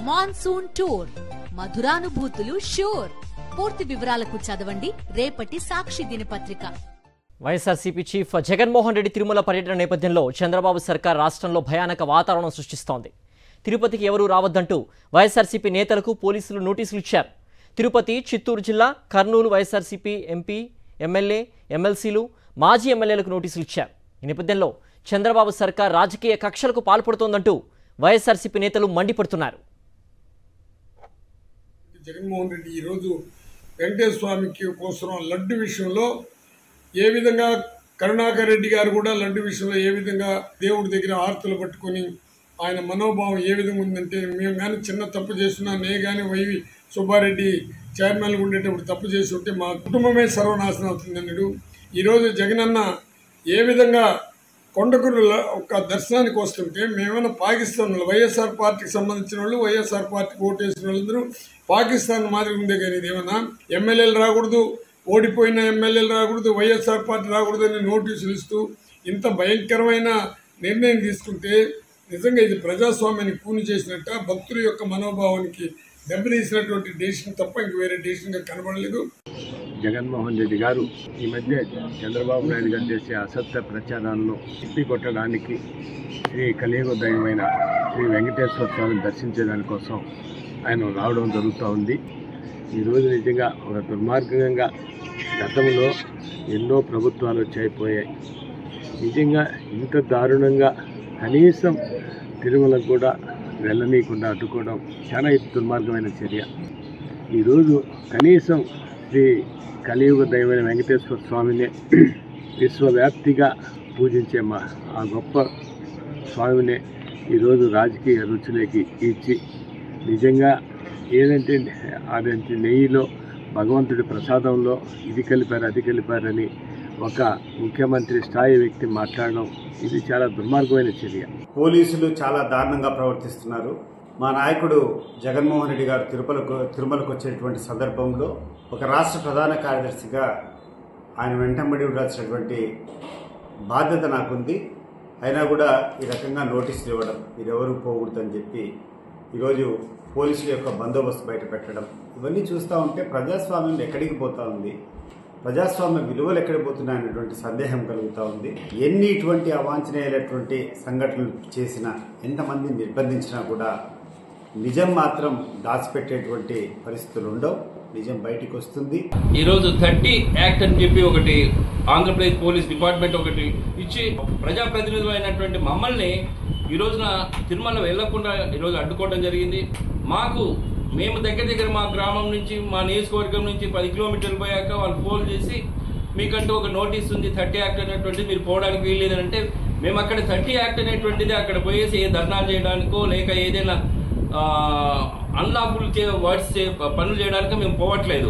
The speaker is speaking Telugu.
Monsoon tour, మధురానుభూతులు sure. పూర్తి వివరాలకు చదవండి రేపటి సాక్షి దినపత్రిక. వైఎస్ఆర్సీపీ చీఫ్ జగన్మోహన్ రెడ్డి తిరుమల పర్యటన నేపథ్యంలో చంద్రబాబు సర్కార్ రాష్ట్రంలో భయానక వాతావరణం సృష్టిస్తోంది. తిరుపతికి ఎవరూ రావద్దంటూ వైఎస్ఆర్సీపీ నేతలకు పోలీసులు నోటీసులు ఇచ్చారు. తిరుపతి, చిత్తూరు జిల్లా, కర్నూలు వైఎస్ఆర్సీపీ ఎంపీ, ఎమ్మెల్యే, ఎమ్మెల్సీలు, మాజీ ఎమ్మెల్యేలకు నోటీసులు ఇచ్చారు. ఈ నేపథ్యంలో చంద్రబాబు సర్కార్ రాజకీయ కక్షలకు పాల్పడుతోందంటూ వైఎస్ఆర్సీపీ నేతలు మండిపడుతున్నారు. జగన్మోహన్ రెడ్డి ఈరోజు వెంకటేశ్వర స్వామికి కోసం లడ్డు విషయంలో ఏ విధంగా కరుణాకర్ రెడ్డి గారు కూడా లడ్డు విషయంలో ఏ విధంగా దేవుడి దగ్గర ఆర్తులు పట్టుకొని ఆయన మనోభావం ఏ విధంగా ఉందంటే, మేము కానీ చిన్న తప్పు చేస్తున్నా, నే కానీ వైవి సుబ్బారెడ్డి చైర్మన్గా ఉండేటప్పుడు తప్పు చేసి ఉంటే మా కుటుంబమే సర్వనాశనం అవుతుందన్నాడు. ఈరోజు జగనన్న ఏ విధంగా కొండకూరు ఒక దర్శనానికి వస్తుంటే మేమైనా పాకిస్తాన్ వాళ్ళు, వైఎస్ఆర్ పార్టీకి సంబంధించిన వాళ్ళు, వైఎస్ఆర్ పార్టీకి ఓటేసిన వాళ్ళందరూ పాకిస్తాన్ మాదిరి ఉందే కానీ ఇదేమన్నా ఎమ్మెల్యేలు రాకూడదు, ఓడిపోయిన ఎమ్మెల్యేలు రాకూడదు, వైఎస్ఆర్ పార్టీ రాకూడదు అని నోటీసులు ఇస్తూ ఇంత భయంకరమైన నిర్ణయం తీసుకుంటే నిజంగా ఇది ప్రజాస్వామ్యానికి కూని చేసినట్ట, భక్తుల యొక్క మనోభావానికి దెబ్బతీసినటువంటి డెసిషన్ తప్ప ఇంక వేరే డెసిషన్గా కనబడలేదు. జగన్మోహన్ రెడ్డి గారు ఈ మధ్య చంద్రబాబు నాయుడు గారు చేసే అసత్య ప్రచారాలను తిప్పికొట్టడానికి శ్రీ కలియుగ దైవమైన శ్రీ వెంకటేశ్వర స్వామిని దర్శించేదానికోసం ఆయన రావడం జరుగుతూ ఉంది. ఈరోజు నిజంగా ఒక దుర్మార్గంగా గతంలో ఎన్నో ప్రభుత్వాలు వచ్చాయిపోయాయి. నిజంగా ఇంత దారుణంగా కనీసం తిరుమలకు కూడా వెళ్ళనీయకుండా అడ్డుకోవడం చాలా దుర్మార్గమైన చర్య. ఈరోజు కనీసం శ్రీ కలియుగ దైవమైన వెంకటేశ్వర స్వామిని విశ్వవ్యాప్తిగా పూజించే ఆ గొప్ప స్వామిని ఈరోజు రాజకీయ రుచులకి ఇచ్చి నిజంగా ఏదంటే అదంటే నెయ్యిలో భగవంతుడి ప్రసాదంలో ఇది కలిపారు అది కలిపారని ఒక ముఖ్యమంత్రి స్థాయి వ్యక్తి మాట్లాడడం ఇది చాలా దుర్మార్గమైన చర్య. పోలీసులు చాలా దారుణంగా ప్రవర్తిస్తున్నారు. మా నాయకుడు జగన్మోహన్ రెడ్డి గారు తిరుమలకు వచ్చేటువంటి సందర్భంలో ఒక రాష్ట్ర ప్రధాన కార్యదర్శిగా ఆయన వెంటబడి ఉండాల్సినటువంటి బాధ్యత నాకుంది. అయినా కూడా ఈ రకంగా నోటీసులు ఇవ్వడం, మీరెవరూ పోకూడదని చెప్పి ఈరోజు పోలీసుల యొక్క బందోబస్తు బయట పెట్టడం, ఇవన్నీ చూస్తూ ఉంటే ప్రజాస్వామ్యం ఎక్కడికి పోతా ఉంది, ప్రజాస్వామ్య విలువలు ఎక్కడికి పోతున్నాయనేటువంటి సందేహం కలుగుతూ ఉంది. ఎన్ని ఇటువంటి అవాంఛనీయమైనటువంటి సంఘటనలు చేసినా, ఎంతమందిని నిర్బంధించినా కూడా నిజం మాత్రం దాచిపెట్టేటువంటి పరిస్థితులు ఉండవు. నిజం బయటికి వస్తుంది. ఈరోజు 30 యాక్ట్ అని చెప్పి ఒకటి ఆంధ్రప్రదేశ్ పోలీస్ డిపార్ట్మెంట్ ఒకటి ఇచ్చి ప్రజాప్రతినిధులు అయినటువంటి మమ్మల్ని ఈ రోజున తిరుమల వెళ్లకుండా ఈరోజు అడ్డుకోవడం జరిగింది. మేము దగ్గర మా గ్రామం నుంచి, మా నియోజకవర్గం నుంచి 10 కిలోమీటర్లు పోయాక వాళ్ళు ఫోన్ చేసి మీకంటూ ఒక నోటీస్ ఉంది 30 యాక్ట్ అనేటువంటిది, మీరు పోవడానికి వీల్లేదంటే మేము అక్కడ 30 యాక్ట్ అనేటువంటిది అక్కడ పోయేసి ఏ ధర్నాలు చేయడానికో లేక ఏదైనా అన్లాఫుల్ పనులు చేయడానికి మేము పోవట్లేదు.